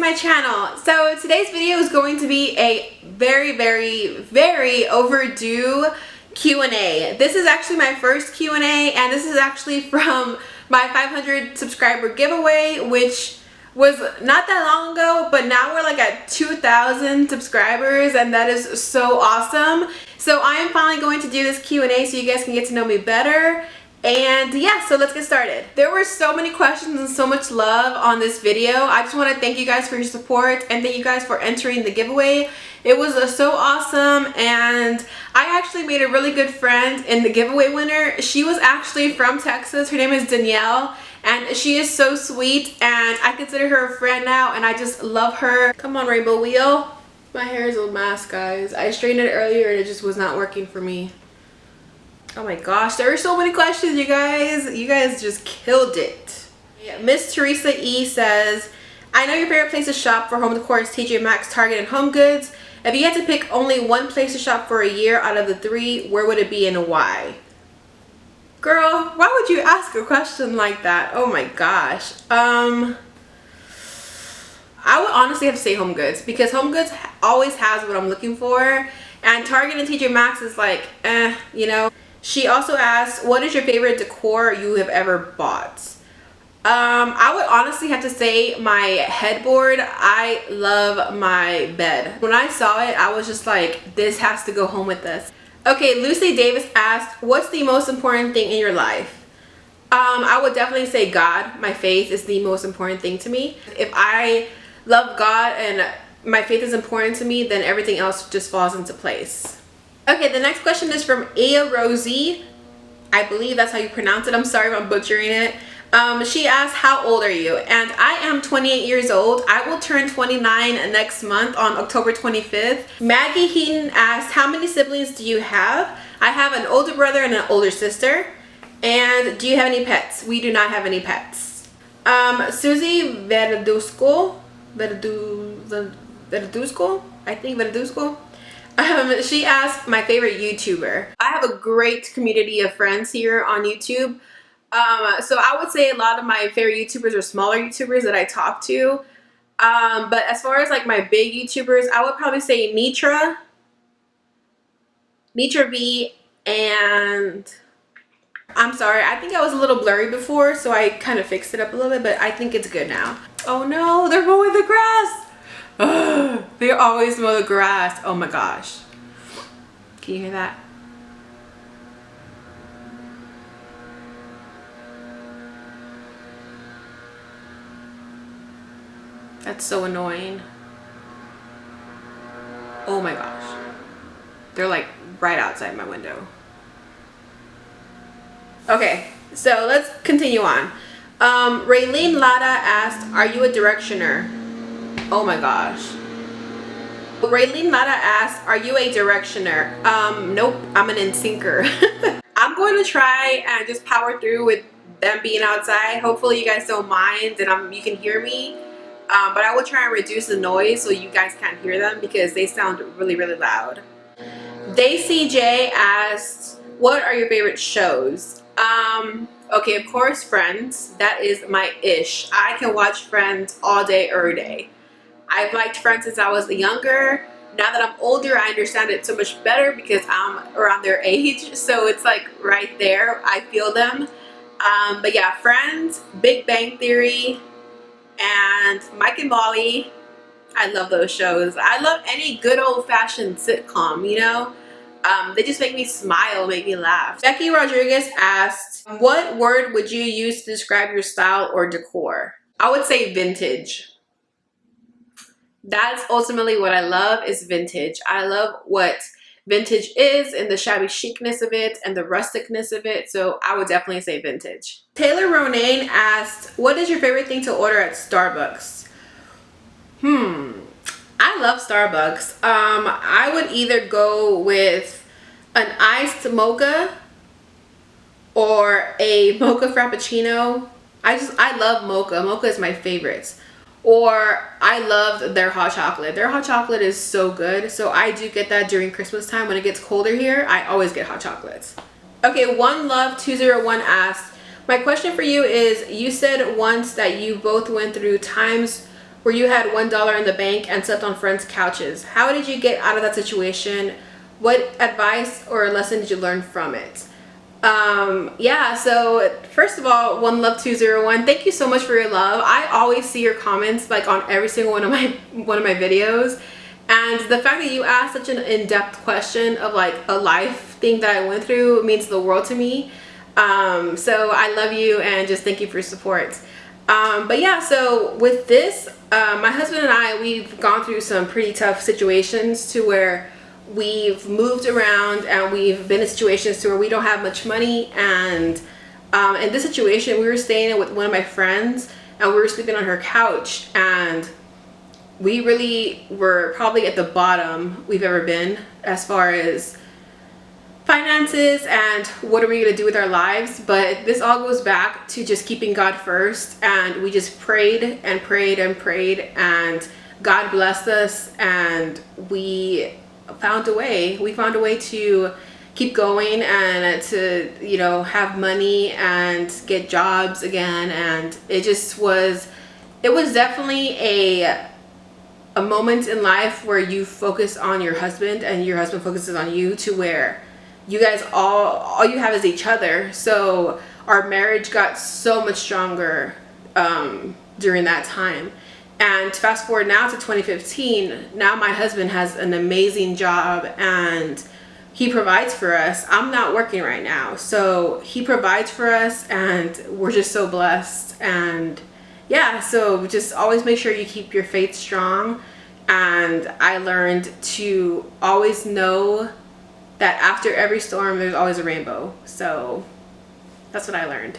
to my channel. So today's video is going to be a very overdue Q&A. This is actually my first Q&A, and this is actually from my 500 subscriber giveaway, which was not that long ago, but now we're like at 2,000 subscribers, and that is so awesome. So I am finally going to do this Q&A so you guys can get to know me better. And yeah, so let's get started. There were so many questions and so much love on this video. I just want to thank you guys for your support and thank you guys for entering the giveaway. It was so awesome, and I actually made a really good friend in the giveaway winner. She was actually from Texas. Her name is Danielle, and she is so sweet, and I consider her a friend now, and I just love her. Come on, Rainbow Wheel. My hair is a mess, guys. I straightened it earlier and it just was not working for me. Oh my gosh, there are so many questions, you guys. You guys just killed it. Yeah, Miss Teresa E says, I know your favorite place to shop for home decor is TJ Maxx, Target, and Home Goods. If you had to pick only one place to shop for a year out of the three, where would it be and why? Girl, why would you ask a question like that? Oh my gosh. I would honestly have to say Home Goods, because Home Goods always has what I'm looking for, and Target and TJ Maxx is like, you know. She also asked, what is your favorite decor you have ever bought? I would honestly have to say my headboard. I love my bed. When I saw it, I was just like, this has to go home with us. Okay, Lucy Davis asked, what's the most important thing in your life? I would definitely say God. My faith is the most important thing to me. If I love God and my faith is important to me, then everything else just falls into place. Okay, the next question is from Aya Rosie. I believe that's how you pronounce it. I'm sorry if I'm butchering it. She asked, how old are you? And I am 28 years old. I will turn 29 next month on October 25th. Maggie Heaton asked, how many siblings do you have? I have an older brother and an older sister. And do you have any pets? We do not have any pets. Susie Verduzco, I think Verduzco. She asked my favorite YouTuber. I have a great community of friends here on YouTube. So I would say a lot of my favorite YouTubers are smaller YouTubers that I talk to. But as far as like my big YouTubers, I would probably say Nitra V, and I'm sorry, I think I was a little blurry before, so I kind of fixed it up a little bit, but I think it's good now. Oh no, they're mowing the grass. Ugh, they always mow the grass. Oh my gosh. Can you hear that? That's so annoying. Oh my gosh. They're like right outside my window. Okay, so let's continue on. Raylene Lada asked, are you a directioner? Oh my gosh. Raylene Lada asked, are you a directioner? Nope, I'm an in-syncer. I'm going to try and just power through with them being outside. Hopefully you guys don't mind and you can hear me. But I will try and reduce the noise so you guys can't hear them because they sound really loud. Daisy J asked, what are your favorite shows? Okay, of course, Friends. That is my ish. I can watch Friends all day, every day. I've liked Friends since I was younger. Now that I'm older, I understand it so much better because I'm around their age. So it's like right there. I feel them. But yeah, Friends, Big Bang Theory, and Mike and Molly. I love those shows. I love any good old-fashioned sitcom, you know? They just make me smile, make me laugh. Becky Rodriguez asked, what word would you use to describe your style or decor? I would say vintage. That's ultimately what I love, is vintage. I love what vintage is and the shabby chicness of it and the rusticness of it. So I would definitely say vintage. Taylor Ronayne asked, what is your favorite thing to order at Starbucks? I love Starbucks. I would either go with an iced mocha or a mocha frappuccino. I love mocha. Mocha is my favorite. Or I loved their hot chocolate. Their hot chocolate is so good. So I do get that during Christmas time when it gets colder here. I always get hot chocolates. Okay, One Love 201 asked, my question for you is, you said once that you both went through times where you had $1 in the bank and slept on friends' couches. How did you get out of that situation? What advice or lesson did you learn from it? Yeah, so first of all, 1love201, thank you so much for your love. I always see your comments like on every single one of my videos, and the fact that you asked such an in-depth question of like a life thing that I went through means the world to me. So I love you and just thank you for your support. But yeah, so with this, my husband and I, we've gone through some pretty tough situations to where we've moved around and we've been in situations to where we don't have much money. And in this situation, we were staying with one of my friends and we were sleeping on her couch, and we really were probably at the bottom we've ever been as far as finances and what are we going to do with our lives. But this all goes back to just keeping God first, and we just prayed and prayed and prayed, and God blessed us, and we found a way. We found a way to keep going and to, you know, have money and get jobs again. And it was definitely a moment in life where you focus on your husband and your husband focuses on you, to where you guys all you have is each other. So our marriage got so much stronger during that time. And fast forward now to 2015, now my husband has an amazing job and he provides for us. I'm not working right now, so he provides for us and we're just so blessed. And yeah, so just always make sure you keep your faith strong. And I learned to always know that after every storm, there's always a rainbow. So that's what I learned.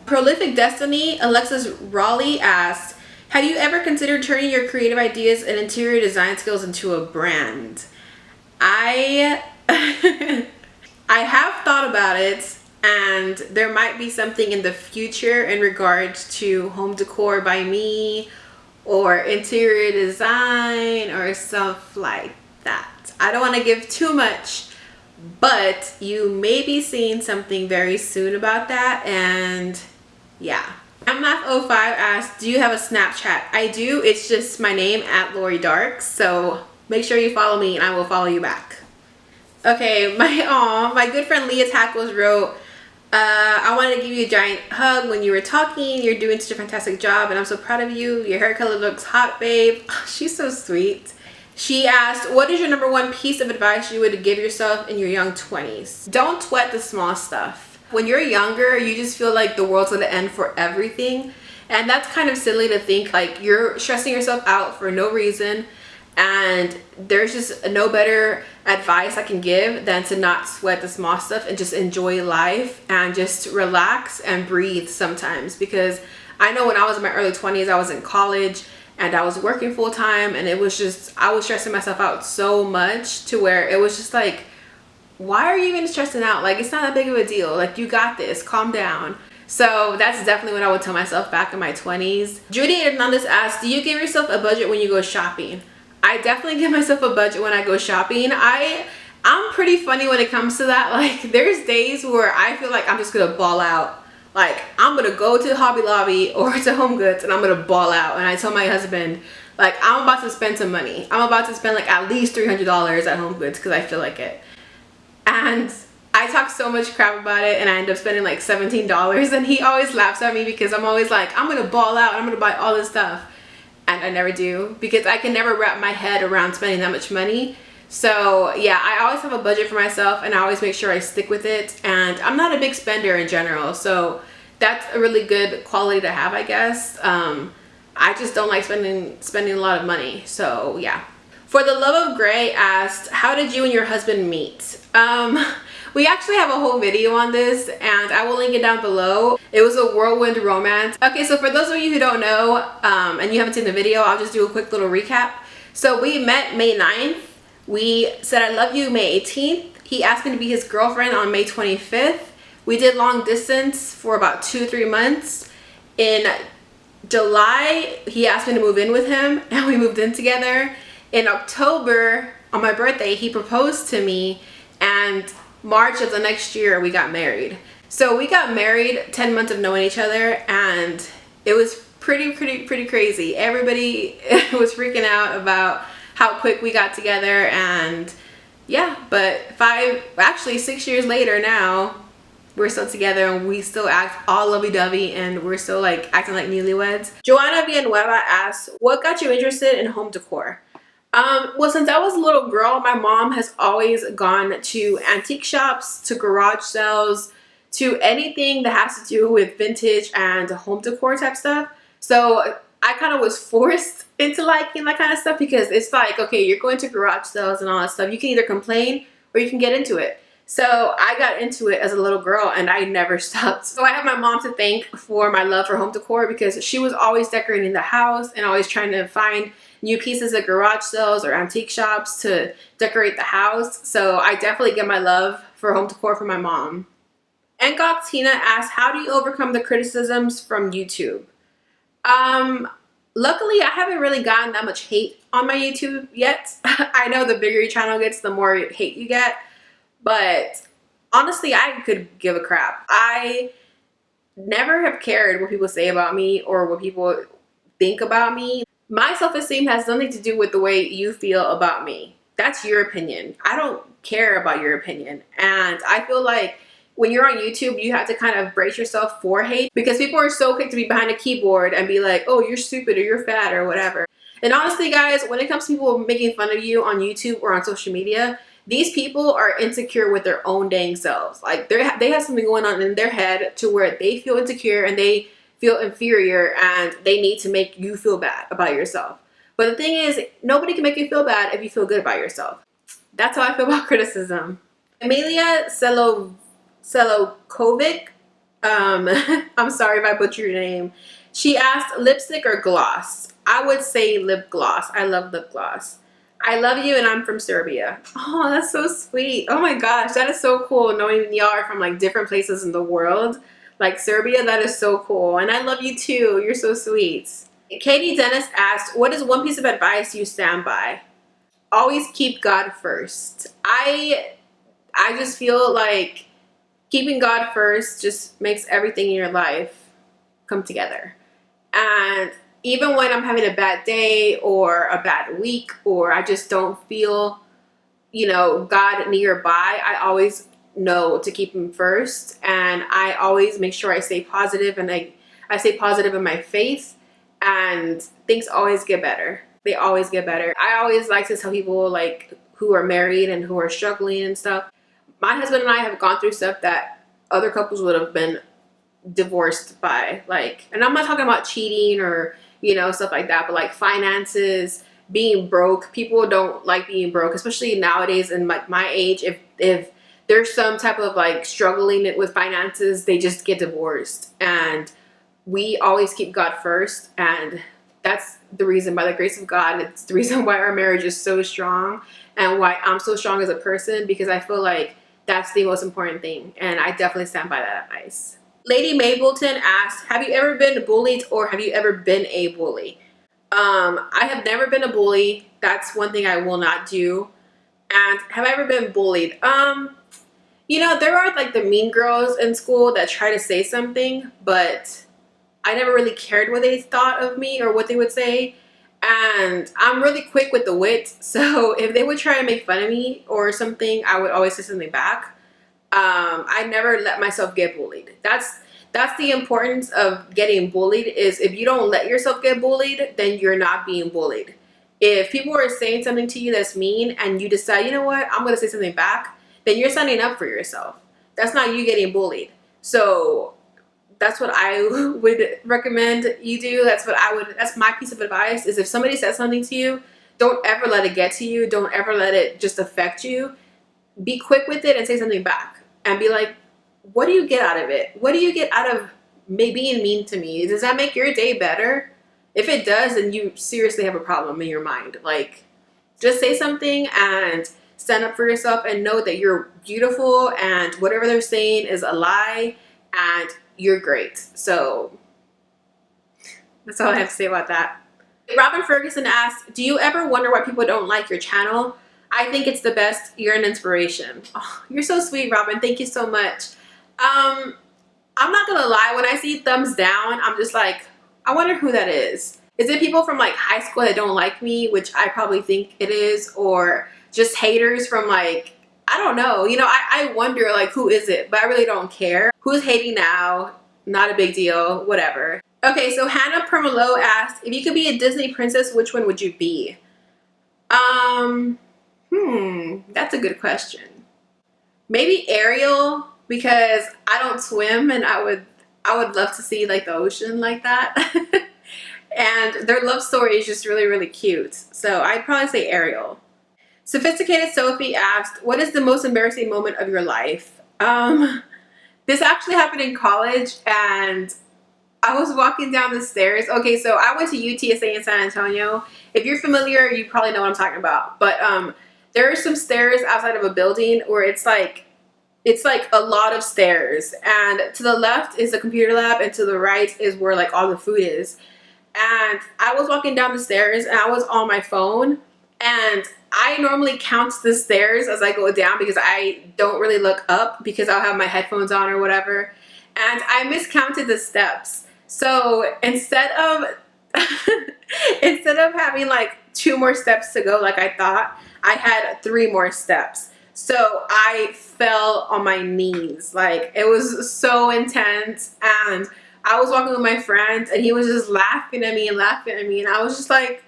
Prolific Destiny, Alexis Raleigh asked, have you ever considered turning your creative ideas and interior design skills into a brand? I have thought about it, and there might be something in the future in regards to home decor by me or interior design or stuff like that. I don't want to give too much, but you may be seeing something very soon about that. And yeah. MF05 asked, do you have a Snapchat? I do. It's just my name, @LoriDarks. So make sure you follow me and I will follow you back. Okay, my good friend Leah Tackles wrote, I wanted to give you a giant hug when you were talking. You're doing such a fantastic job and I'm so proud of you. Your hair color looks hot, babe. She's so sweet. She asked, what is your #1 piece of advice you would give yourself in your young 20s? Don't sweat the small stuff. When you're younger, you just feel like the world's gonna end for everything. And that's kind of silly to think, like you're stressing yourself out for no reason. And there's just no better advice I can give than to not sweat the small stuff and just enjoy life and just relax and breathe sometimes. Because I know when I was in my early 20s, I was in college and I was working full time, and it was just, I was stressing myself out so much to where it was just like, why are you even stressing out? Like, it's not that big of a deal. Like, you got this, calm down. So that's definitely what I would tell myself back in my 20s. Judy Hernandez asked, do you give yourself a budget when you go shopping? I definitely give myself a budget when I go shopping. I'm pretty funny when it comes to that. Like, there's days where I feel like I'm just gonna ball out. Like, I'm gonna go to Hobby Lobby or to Home Goods and I'm gonna ball out. And I tell my husband, like, I'm about to spend some money. I'm about to spend like at least $300 at Home Goods because I feel like it. And I talk so much crap about it and I end up spending like $17, and he always laughs at me because I'm always like, I'm gonna ball out and I'm gonna buy all this stuff. And I never do, because I can never wrap my head around spending that much money. So yeah, I always have a budget for myself and I always make sure I stick with it. And I'm not a big spender in general, so that's a really good quality to have, I guess. I just don't like spending a lot of money, so yeah. For the Love of Gray asked, how did you and your husband meet? We actually have a whole video on this and I will link it down below. It was a whirlwind romance. Okay, so for those of you who don't know and you haven't seen the video, I'll just do a quick little recap. So we met May 9th. We said I love you May 18th. He asked me to be his girlfriend on May 25th. We did long distance for about 2-3 months. In July, he asked me to move in with him and we moved in together. In October, on my birthday, he proposed to me, and March of the next year, we got married. So we got married 10 months of knowing each other, and it was pretty crazy. Everybody was freaking out about how quick we got together, and yeah, but 6 years later now, we're still together and we still act all lovey-dovey and we're still like acting like newlyweds. Joanna Villanueva asks, what got you interested in home decor? Well, since I was a little girl, my mom has always gone to antique shops, to garage sales, to anything that has to do with vintage and home decor type stuff. So I kind of was forced into liking that kind of stuff because it's like, okay, you're going to garage sales and all that stuff. You can either complain or you can get into it. So I got into it as a little girl and I never stopped. So I have my mom to thank for my love for home decor because she was always decorating the house and always trying to find new pieces at garage sales or antique shops to decorate the house. So I definitely get my love for home decor from my mom. Angok Tina asks, how do you overcome the criticisms from YouTube? Luckily, I haven't really gotten that much hate on my YouTube yet. I know the bigger your channel gets, the more hate you get. But honestly, I could give a crap. I never have cared what people say about me or what people think about me. My self-esteem has nothing to do with the way you feel about me. That's your opinion. I don't care about your opinion. And I feel like when you're on YouTube, you have to kind of brace yourself for hate because people are so quick to be behind a keyboard and be like, oh, you're stupid or you're fat or whatever. And honestly, guys, when it comes to people making fun of you on YouTube or on social media, these people are insecure with their own dang selves. Like they have something going on in their head to where they feel insecure and they feel inferior and they need to make you feel bad about yourself. But the thing is, nobody can make you feel bad if you feel good about yourself. That's how I feel about criticism. Amelia Selokovic, I'm sorry if I butchered your name. She asked, lipstick or gloss? I would say lip gloss. I love lip gloss. I love you and I'm from Serbia. Oh, that's so sweet. Oh my gosh, that is so cool knowing y'all are from like different places in the world. Like Serbia, that is so cool. And I love you too. You're so sweet. Katie Dennis asked, what is one piece of advice you stand by? Always keep God first. I just feel like keeping God first just makes everything in your life come together. And even when I'm having a bad day or a bad week or I just don't feel, you know, God nearby, I always know to keep him first. And I always make sure I stay positive and I stay positive in my faith and things always get better. They always get better. I always like to tell people like who are married and who are struggling and stuff. My husband and I have gone through stuff that other couples would have been divorced by, like, and I'm not talking about cheating or, you know, stuff like that, but like finances, being broke. People don't like being broke, especially nowadays in like my age. If there's some type of like struggling with finances, they just get divorced. And we always keep God first, and that's the reason, by the grace of God, it's the reason why our marriage is so strong and why I'm so strong as a person, because I feel like that's the most important thing, and I definitely stand by that advice. Lady Mableton asked, have you ever been bullied or have you ever been a bully? I have never been a bully. That's one thing I will not do. And have I ever been bullied? You know, there are like the mean girls in school that try to say something, but I never really cared what they thought of me or what they would say. And I'm really quick with the wit, so if they would try to make fun of me or something, I would always say something back. I never let myself get bullied. That's the importance of getting bullied, is if you don't let yourself get bullied, then you're not being bullied. If people are saying something to you that's mean and you decide, you know what, I'm going to say something back, then you're standing up for yourself. That's not you getting bullied. So that's what I would recommend you do. That's my piece of advice, is if somebody says something to you, don't ever let it get to you. Don't ever let it just affect you. Be quick with it and say something back and be like, what do you get out of it? What do you get out of me being mean to me? Does that make your day better? If it does, then you seriously have a problem in your mind. Like, just say something and stand up for yourself and know that you're beautiful and whatever they're saying is a lie and you're great. So that's all I have to say about that. Robin Ferguson asked, do you ever wonder why people don't like your channel? I think it's the best. You're an inspiration. Oh, you're so sweet, Robin. Thank you so much. I'm not gonna lie, when I see thumbs down, I'm just like, I wonder who that is. Is it people from like high school that don't like me, which I probably think it is, or just haters from like, I don't know. You know, I wonder like who is it, but I really don't care. Who's hating now? Not a big deal, whatever. Okay, so Hannah Permelo asked, if you could be a Disney princess, which one would you be? That's a good question. Maybe Ariel, because I don't swim and I would love to see like the ocean like that. And their love story is just really, really cute. So I'd probably say Ariel. Sophisticated Sophie asked, what is the most embarrassing moment of your life? This actually happened in college, and I was walking down the stairs. Okay, so I went to UTSA in San Antonio. If you're familiar, you probably know what I'm talking about. But there are some stairs outside of a building where it's like a lot of stairs. And to the left is the computer lab, and to the right is where like all the food is. And I was walking down the stairs, and I was on my phone. And I normally count the stairs as I go down because I don't really look up because I'll have my headphones on or whatever. And I miscounted the steps. So instead of having like 2 more steps to go like I thought, I had 3 more steps. So I fell on my knees. Like, it was so intense. And I was walking with my friend, and he was just laughing at me and laughing at me. And I was just like,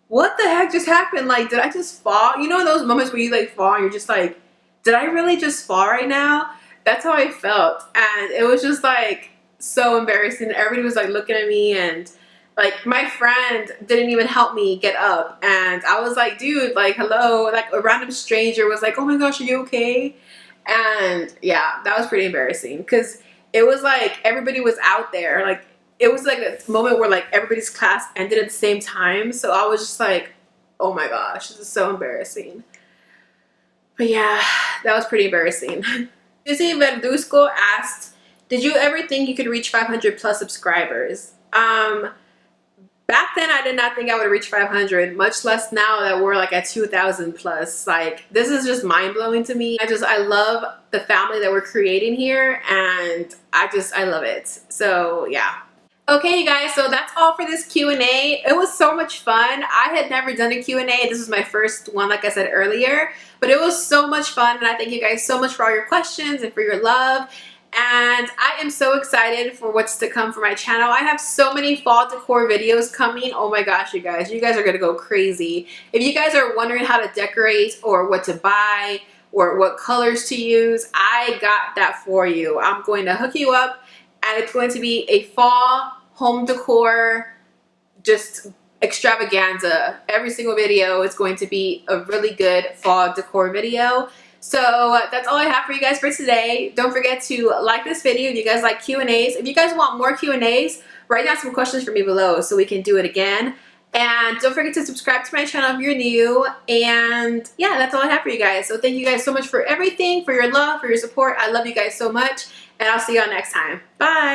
what the heck just happened? Like, did I just fall? You know those moments where you like fall and you're just like, did I really just fall right now? That's how I felt. And it was just like so embarrassing. Everybody was like looking at me, and like my friend didn't even help me get up. And I was like, dude, like, hello. Like a random stranger was like, oh my gosh, are you okay? And yeah, that was pretty embarrassing because it was like everybody was out there. Like, it was like a moment where like everybody's class ended at the same time. So I was just like, oh my gosh, this is so embarrassing. But yeah, that was pretty embarrassing. Susie Verduzco asked, did you ever think you could reach 500 plus subscribers? Back then I did not think I would reach 500, much less now that we're like at 2,000 plus. Like, this is just mind-blowing to me. I love the family that we're creating here, and I love it. So yeah. Okay, you guys, so that's all for this Q&A. It was so much fun. I had never done a Q&A. This was my first one, like I said earlier, but it was so much fun, and I thank you guys so much for all your questions and for your love. And I am so excited for what's to come for my channel. I have so many fall decor videos coming. Oh my gosh, you guys are gonna go crazy. If you guys are wondering how to decorate or what to buy or what colors to use, I got that for you. I'm going to hook you up, and it's going to be a fall home decor just extravaganza. Every single video is going to be a really good fall decor video. So that's all I have for you guys for today. Don't forget to like this video if you guys like Q&As. If you guys want more Q&As, write down some questions for me below so we can do it again. And don't forget to subscribe to my channel if you're new. And yeah, that's all I have for you guys. So thank you guys so much for everything, for your love, for your support. I love you guys so much. And I'll see y'all next time. Bye.